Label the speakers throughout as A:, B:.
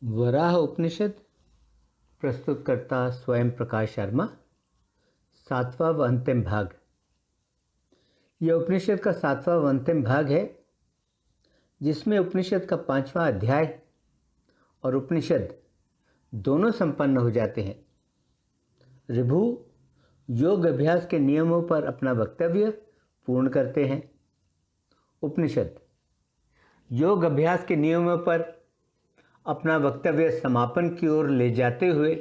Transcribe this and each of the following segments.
A: वराह उपनिषद प्रस्तुतकर्ता स्वयं प्रकाश शर्मा। 7वां व अंतिम भाग। यह उपनिषद का 7वां व अंतिम भाग है, जिसमें उपनिषद का 5वां अध्याय और उपनिषद दोनों संपन्न हो जाते हैं। ऋभु योग अभ्यास के नियमों पर अपना वक्तव्य पूर्ण करते हैं। उपनिषद योग अभ्यास के नियमों पर अपना वक्तव्य समापन की ओर ले जाते हुए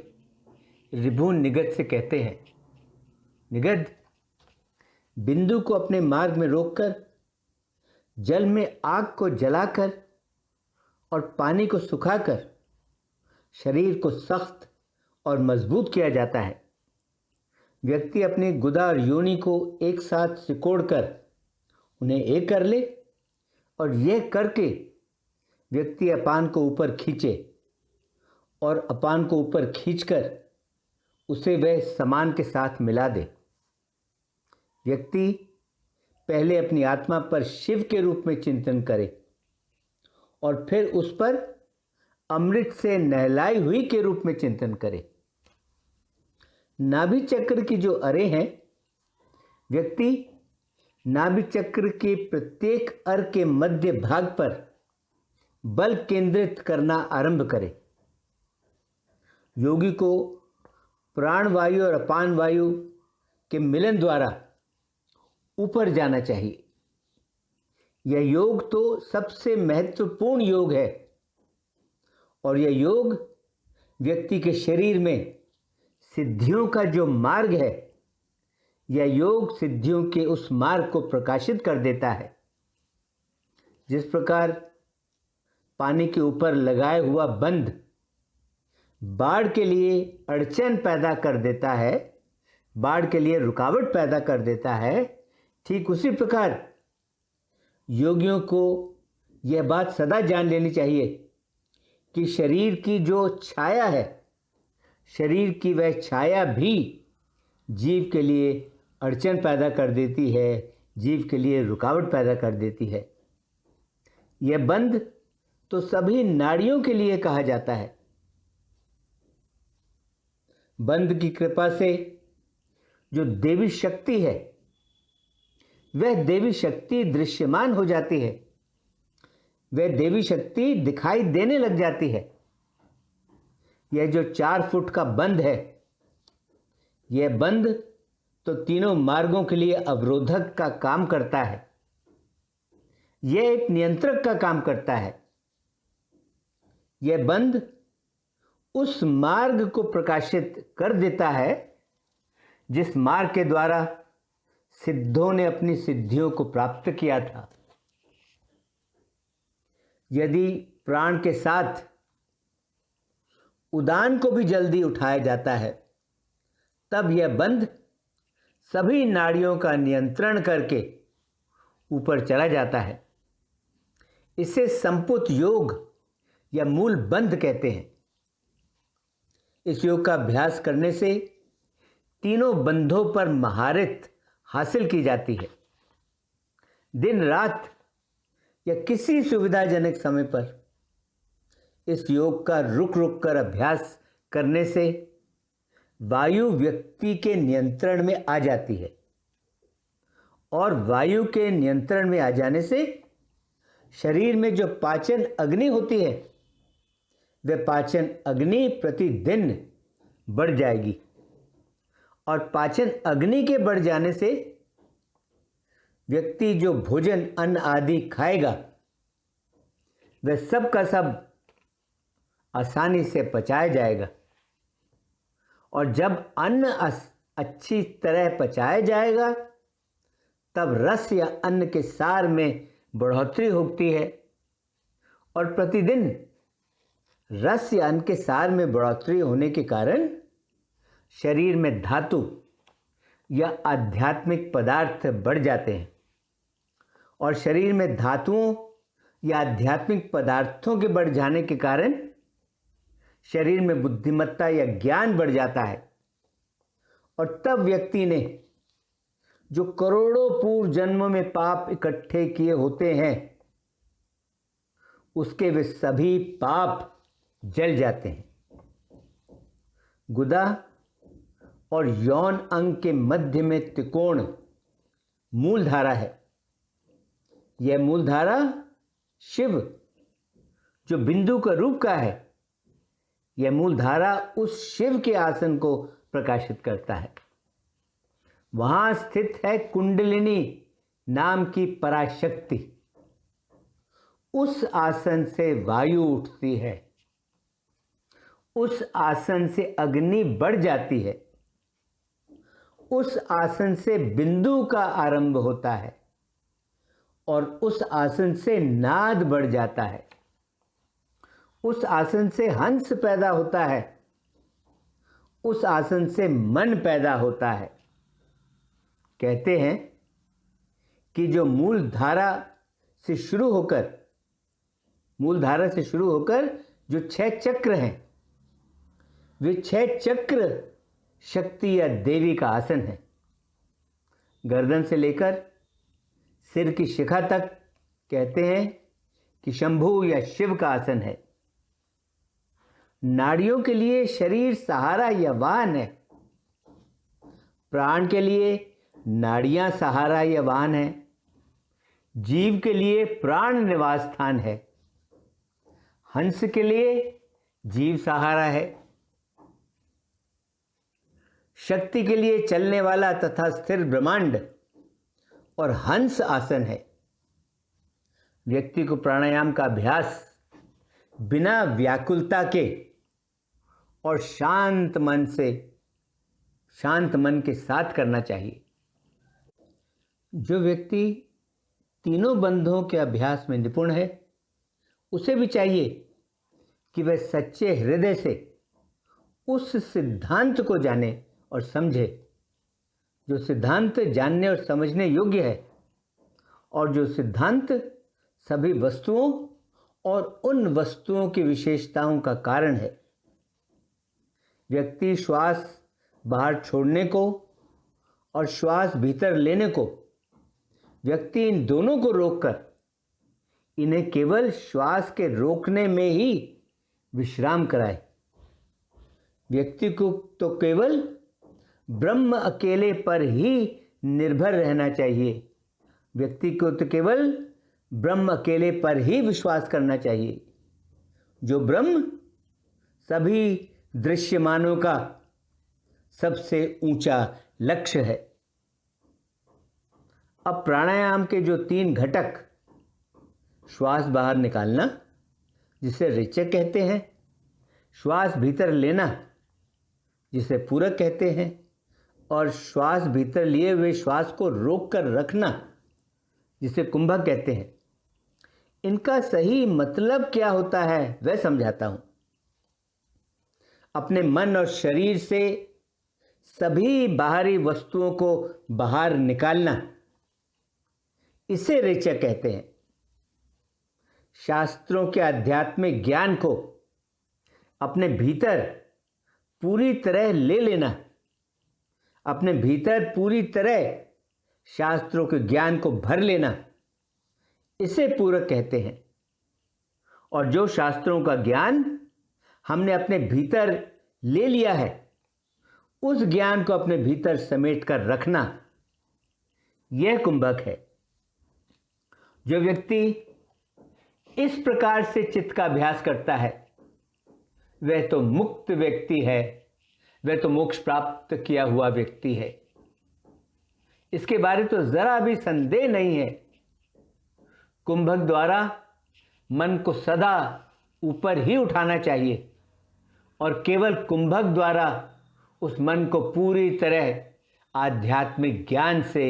A: ऋभु निगद से कहते हैं, निगद, बिंदु को अपने मार्ग में रोककर जल में आग को जलाकर और पानी को सुखाकर शरीर को सख्त और मजबूत किया जाता है। व्यक्ति अपनी गुदा और योनि को एक साथ सिकोड़कर उन्हें एक कर ले और यह करके व्यक्ति अपान को ऊपर खींचे और अपान को ऊपर खींचकर उसे वह समान के साथ मिला दे। व्यक्ति पहले अपनी आत्मा पर शिव के रूप में चिंतन करे और फिर उस पर अमृत से नहलाई हुई के रूप में चिंतन करे। नाभि चक्र की जो अरे हैं, व्यक्ति नाभि चक्र के प्रत्येक अर के मध्य भाग पर बल केंद्रित करना आरंभ करे। योगी को प्राण वायु और अपान वायु के मिलन द्वारा ऊपर जाना चाहिए। यह योग तो सबसे महत्वपूर्ण योग है और यह योग व्यक्ति के शरीर में सिद्धियों का जो मार्ग है, यह योग सिद्धियों के उस मार्ग को प्रकाशित कर देता है। जिस प्रकार पानी के ऊपर लगाए हुआ बंध बाढ़ के लिए अड़चन पैदा कर देता है, बाढ़ के लिए रुकावट पैदा कर देता है, ठीक उसी प्रकार योगियों को यह बात सदा जान लेनी चाहिए कि शरीर की जो छाया है, शरीर की वह छाया भी जीव के लिए अड़चन पैदा कर देती है, जीव के लिए रुकावट पैदा कर देती है। यह बंध तो सभी नाड़ियों के लिए कहा जाता है। बंध की कृपा से जो देवी शक्ति है, वह देवी शक्ति दृश्यमान हो जाती है, वह देवी शक्ति दिखाई देने लग जाती है। यह जो 4 फुट का बंध है, यह बंध तो तीनों मार्गों के लिए अवरोधक का काम करता है। यह एक नियंत्रक का काम करता है। यह बंध उस मार्ग को प्रकाशित कर देता है जिस मार्ग के द्वारा सिद्धों ने अपनी सिद्धियों को प्राप्त किया था। यदि प्राण के साथ उदान को भी जल्दी उठाया जाता है, तब यह बंध सभी नाड़ियों का नियंत्रण करके ऊपर चला जाता है। इसे संपुत योग या मूल बंध कहते हैं। इस योग का अभ्यास करने से तीनों बंधों पर महारत हासिल की जाती है। दिन रात या किसी सुविधाजनक समय पर इस योग का रुक रुक कर अभ्यास करने से वायु व्यक्ति के नियंत्रण में आ जाती है और वायु के नियंत्रण में आ जाने से शरीर में जो पाचन अग्नि होती है, वह पाचन अग्नि प्रतिदिन बढ़ जाएगी और पाचन अग्नि के बढ़ जाने से व्यक्ति जो भोजन अन्न आदि खाएगा, वह सब का सब आसानी से पचाया जाएगा और जब अन्न अच्छी तरह पचाया जाएगा, तब रस या अन्न के सार में बढ़ोतरी होती है और प्रतिदिन रस या अन्न के सार में बढ़ोतरी होने के कारण शरीर में धातु या आध्यात्मिक पदार्थ बढ़ जाते हैं और शरीर में धातुओं या आध्यात्मिक पदार्थों के बढ़ जाने के कारण शरीर में बुद्धिमत्ता या ज्ञान बढ़ जाता है और तब व्यक्ति ने जो करोड़ों पूर्व जन्मों में पाप इकट्ठे किए होते हैं, उसके वे सभी पाप जल जाते हैं। गुदा और यौन अंग के मध्य में त्रिकोण मूलधारा है। यह मूलधारा शिव जो बिंदु का रूप का है, यह मूलधारा उस शिव के आसन को प्रकाशित करता है। वहां स्थित है कुंडलिनी नाम की पराशक्ति। उस आसन से वायु उठती है, उस आसन से अग्नि बढ़ जाती है, उस आसन से बिंदु का आरंभ होता है और उस आसन से नाद बढ़ जाता है। उस आसन से हंस पैदा होता है, उस आसन से मन पैदा होता है। कहते हैं कि जो मूलधारा से शुरू होकर जो 6 चक्र हैं, वे 6 चक्र शक्ति या देवी का आसन है। गर्दन से लेकर सिर की शिखा तक कहते हैं कि शंभु या शिव का आसन है। नाड़ियों के लिए शरीर सहारा या वाहन है। प्राण के लिए नाड़ियां सहारा या वाहन है। जीव के लिए प्राण निवास स्थान है। हंस के लिए जीव सहारा है। शक्ति के लिए चलने वाला तथा स्थिर ब्रह्मांड और हंस आसन है। व्यक्ति को प्राणायाम का अभ्यास बिना व्याकुलता के और शांत मन के साथ करना चाहिए। जो व्यक्ति तीनों बंधों के अभ्यास में निपुण है, उसे भी चाहिए कि वह सच्चे हृदय से उस सिद्धांत को जाने और समझे जो सिद्धांत जानने और समझने योग्य है, और जो सिद्धांत सभी वस्तुओं और उन वस्तुओं की विशेषताओं का कारण है। व्यक्ति श्वास बाहर छोड़ने को और श्वास भीतर लेने को, व्यक्ति इन दोनों को रोककर इन्हें केवल श्वास के रोकने में ही विश्राम कराए। व्यक्ति को तो केवल ब्रह्म अकेले पर ही निर्भर रहना चाहिए। व्यक्ति को तो केवल ब्रह्म अकेले पर ही विश्वास करना चाहिए, जो ब्रह्म सभी दृश्यमानों का सबसे ऊंचा लक्ष्य है। अब प्राणायाम के जो 3 घटक, श्वास बाहर निकालना जिसे रेचक कहते हैं, श्वास भीतर लेना जिसे पूरक कहते हैं, और श्वास भीतर लिए हुए श्वास को रोक कर रखना जिसे कुंभक कहते हैं, इनका सही मतलब क्या होता है वह समझाता हूं। अपने मन और शरीर से सभी बाहरी वस्तुओं को बाहर निकालना, इसे रेचक कहते हैं। शास्त्रों के आध्यात्मिक ज्ञान को अपने भीतर पूरी तरह ले लेना, अपने भीतर पूरी तरह शास्त्रों के ज्ञान को भर लेना, इसे पूरक कहते हैं। और जो शास्त्रों का ज्ञान हमने अपने भीतर ले लिया है, उस ज्ञान को अपने भीतर समेट कर रखना, यह कुंभक है। जो व्यक्ति इस प्रकार से चित्त का अभ्यास करता है, वह तो मुक्त व्यक्ति है, वह तो मोक्ष प्राप्त किया हुआ व्यक्ति है। इसके बारे तो जरा भी संदेह नहीं है। कुंभक द्वारा मन को सदा ऊपर ही उठाना चाहिए और केवल कुंभक द्वारा उस मन को पूरी तरह आध्यात्मिक ज्ञान से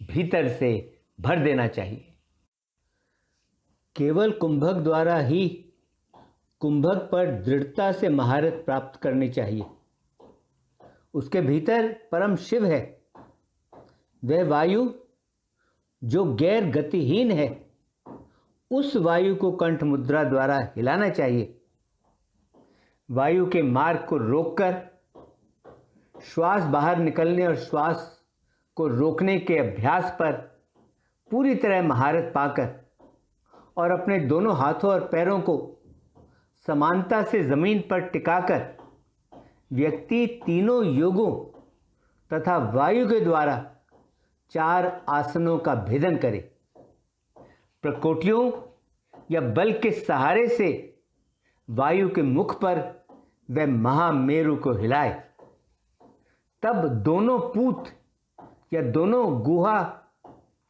A: भीतर से भर देना चाहिए। केवल कुंभक द्वारा ही कुंभक पर दृढ़ता से महारत प्राप्त करनी चाहिए। उसके भीतर परम शिव है। वह वायु जो गैर गतिहीन है, उस वायु को कंठ मुद्रा द्वारा हिलाना चाहिए। वायु के मार्ग को रोककर श्वास बाहर निकलने और श्वास को रोकने के अभ्यास पर पूरी तरह महारत पाकर और अपने दोनों हाथों और पैरों को समानता से जमीन पर टिकाकर व्यक्ति तीनों योगों तथा वायु के द्वारा 4 आसनों का भेदन करे, प्रकोटियों या बल के सहारे से वायु के मुख पर वह महामेरु को हिलाए, तब दोनों पूत या दोनों गुहा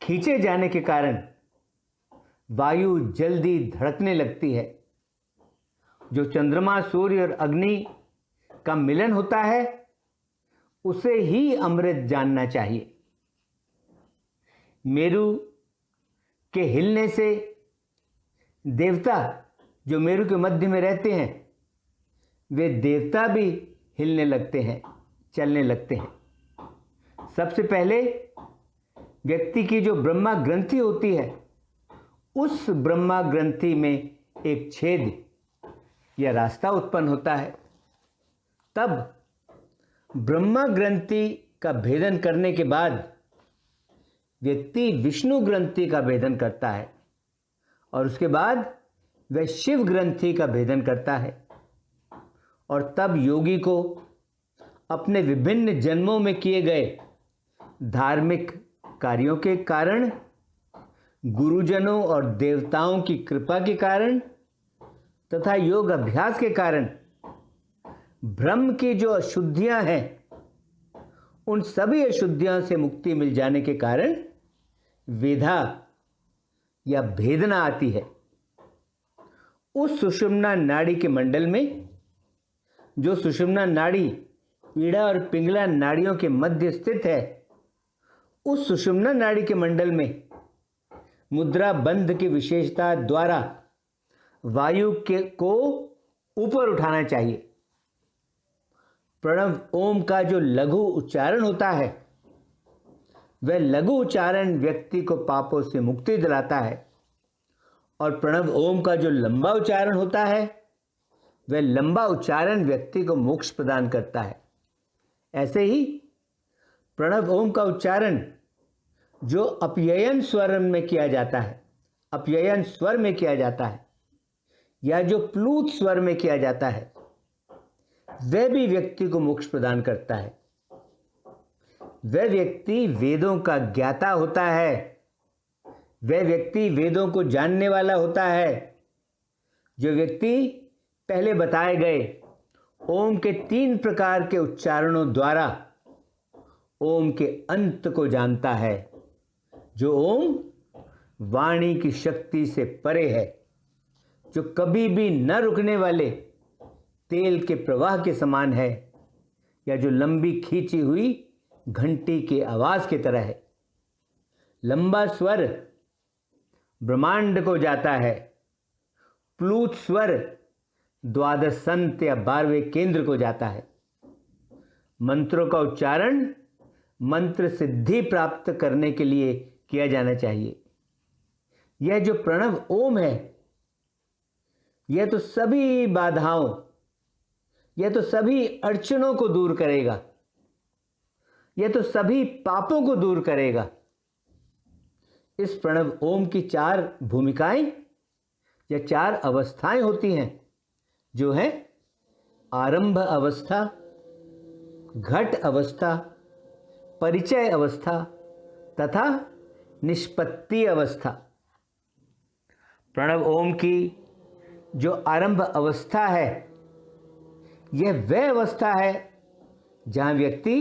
A: खींचे जाने के कारण वायु जल्दी धड़कने लगती है। जो चंद्रमा, सूर्य और अग्नि का मिलन होता है उसे ही अमृत जानना चाहिए। मेरु के हिलने से देवता जो मेरु के मध्य में रहते हैं वे देवता भी हिलने लगते हैं, चलने लगते हैं। सबसे पहले व्यक्ति की जो ब्रह्मा ग्रंथि होती है उस ब्रह्मा ग्रंथि में एक छेद या रास्ता उत्पन्न होता है। तब ब्रह्मा ग्रंथि का भेदन करने के बाद व्यक्ति विष्णु ग्रंथि का भेदन करता है और उसके बाद वह शिव ग्रंथि का भेदन करता है। और तब योगी को अपने विभिन्न जन्मों में किए गए धार्मिक कार्यों के कारण, गुरुजनों और देवताओं की कृपा के कारण तथा योग अभ्यास के कारण ब्रह्म की जो अशुद्धियां हैं उन सभी अशुद्धियों से मुक्ति मिल जाने के कारण वेधा या भेदना आती है। उस सुषुम्ना नाड़ी के मंडल में, जो सुषुम्ना नाड़ी ईड़ा और पिंगला नाड़ियों के मध्य स्थित है, उस सुषुम्ना नाड़ी के मंडल में मुद्रा बंध की विशेषता द्वारा वायु को ऊपर उठाना चाहिए। प्रणव ओम का जो लघु उच्चारण होता है वह लघु उच्चारण व्यक्ति को पापों से मुक्ति दिलाता है और प्रणव ओम का जो लंबा उच्चारण होता है वह लंबा उच्चारण व्यक्ति को मोक्ष प्रदान करता है। ऐसे ही प्रणव ओम का उच्चारण जो अपययन स्वर में किया जाता है, अपययन स्वर में किया जाता है या जो प्लूत स्वर में किया जाता है, वह भी व्यक्ति को मोक्ष प्रदान करता है। वह व्यक्ति वेदों का ज्ञाता होता है, वह व्यक्ति वेदों को जानने वाला होता है। जो व्यक्ति पहले बताए गए ओम के 3 प्रकार के उच्चारणों द्वारा ओम के अंत को जानता है, जो ओम वाणी की शक्ति से परे है, जो कभी भी न रुकने वाले तेल के प्रवाह के समान है या जो लंबी खींची हुई घंटी के आवाज की तरह है। लंबा स्वर ब्रह्मांड को जाता है, प्लूत स्वर द्वादश संत या 12वें केंद्र को जाता है। मंत्रों का उच्चारण मंत्र सिद्धि प्राप्त करने के लिए किया जाना चाहिए। यह जो प्रणव ओम है यह तो सभी बाधाओं, यह तो सभी अड़चनों को दूर करेगा, यह तो सभी पापों को दूर करेगा। इस प्रणव ओम की 4 भूमिकाएं या 4 अवस्थाएं होती हैं, जो है आरंभ अवस्था, घट अवस्था, परिचय अवस्था तथा निष्पत्ति अवस्था। प्रणव ओम की जो आरंभ अवस्था है यह वह अवस्था है जहाँ व्यक्ति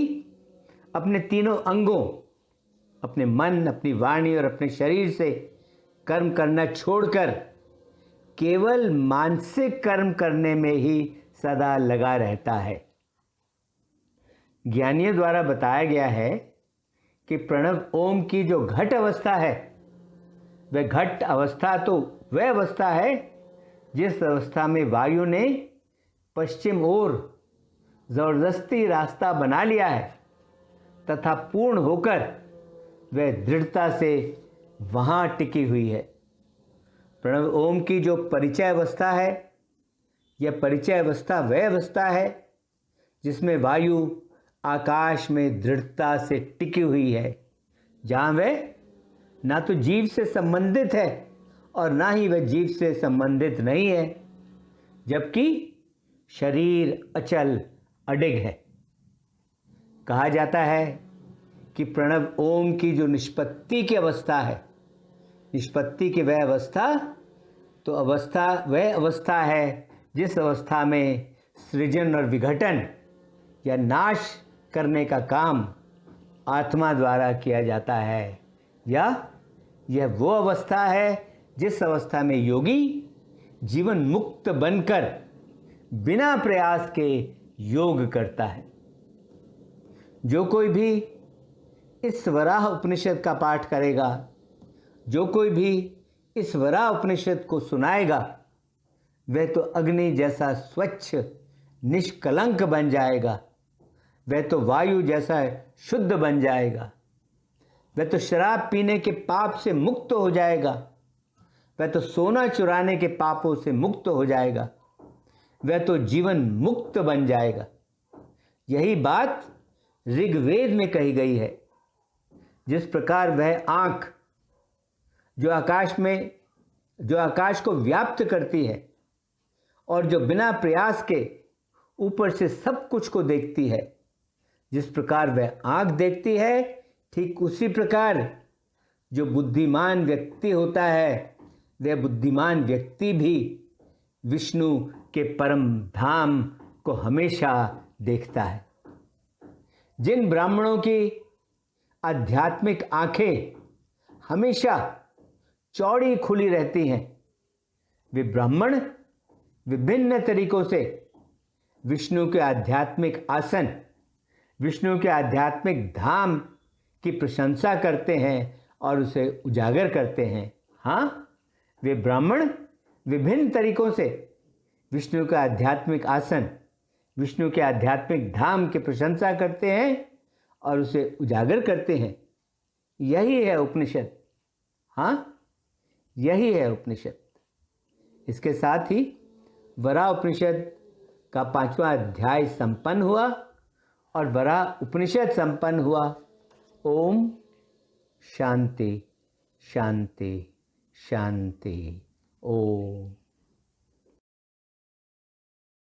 A: अपने तीनों अंगों, अपने मन, अपनी वाणी और अपने शरीर से कर्म करना छोड़कर केवल मानसिक कर्म करने में ही सदा लगा रहता है। ज्ञानियों द्वारा बताया गया है कि प्रणव ओम की जो घट अवस्था है वह घट अवस्था तो वह अवस्था है जिस अवस्था में वायु ने पश्चिम ओर जबरदस्ती रास्ता बना लिया है तथा पूर्ण होकर वह दृढ़ता से वहाँ टिकी हुई है। प्रणव ओम की जो परिचय अवस्था है, यह परिचय अवस्था वह अवस्था है जिसमें वायु आकाश में दृढ़ता से टिकी हुई है, जहाँ वह ना तो जीव से संबंधित है और ना ही वह जीव से संबंधित नहीं है। जबकि शरीर अचल अडिग है। कहा जाता है कि प्रणव ओम की जो निष्पत्ति की अवस्था है, निष्पत्ति की वह अवस्था वह अवस्था है जिस अवस्था में सृजन और विघटन या नाश करने का काम आत्मा द्वारा किया जाता है, या यह वो अवस्था है जिस अवस्था में योगी जीवन मुक्त बनकर बिना प्रयास के योग करता है। जो कोई भी इस वराह उपनिषद का पाठ करेगा, जो कोई भी इस वराह उपनिषद को सुनाएगा, वह तो अग्नि जैसा स्वच्छ निष्कलंक बन जाएगा, वह तो वायु जैसा शुद्ध बन जाएगा, वह तो शराब पीने के पाप से मुक्त हो जाएगा, वह तो सोना चुराने के पापों से मुक्त हो जाएगा, वह तो जीवन मुक्त बन जाएगा। यही बात ऋग्वेद में कही गई है। जिस प्रकार वह आँख जो आकाश को व्याप्त करती है और जो बिना प्रयास के ऊपर से सब कुछ को देखती है, जिस प्रकार वह आँख देखती है, ठीक उसी प्रकार जो बुद्धिमान व्यक्ति होता है, वह बुद्धिमान व्यक्ति भी विष्णु के परम धाम को हमेशा देखता है। जिन ब्राह्मणों की आध्यात्मिक आंखें हमेशा चौड़ी खुली रहती हैं, वे ब्राह्मण विभिन्न तरीकों से विष्णु के आध्यात्मिक आसन, विष्णु के आध्यात्मिक धाम की प्रशंसा करते हैं और उसे उजागर करते हैं। हाँ, वे ब्राह्मण विभिन्न तरीकों से विष्णु का आध्यात्मिक आसन, विष्णु के आध्यात्मिक धाम की प्रशंसा करते हैं और उसे उजागर करते हैं। यही है उपनिषद। हाँ, यही है उपनिषद। इसके साथ ही वराह उपनिषद का 5वां अध्याय संपन्न हुआ और वराह उपनिषद संपन्न हुआ। ओम शांति शांति शांति। ओम।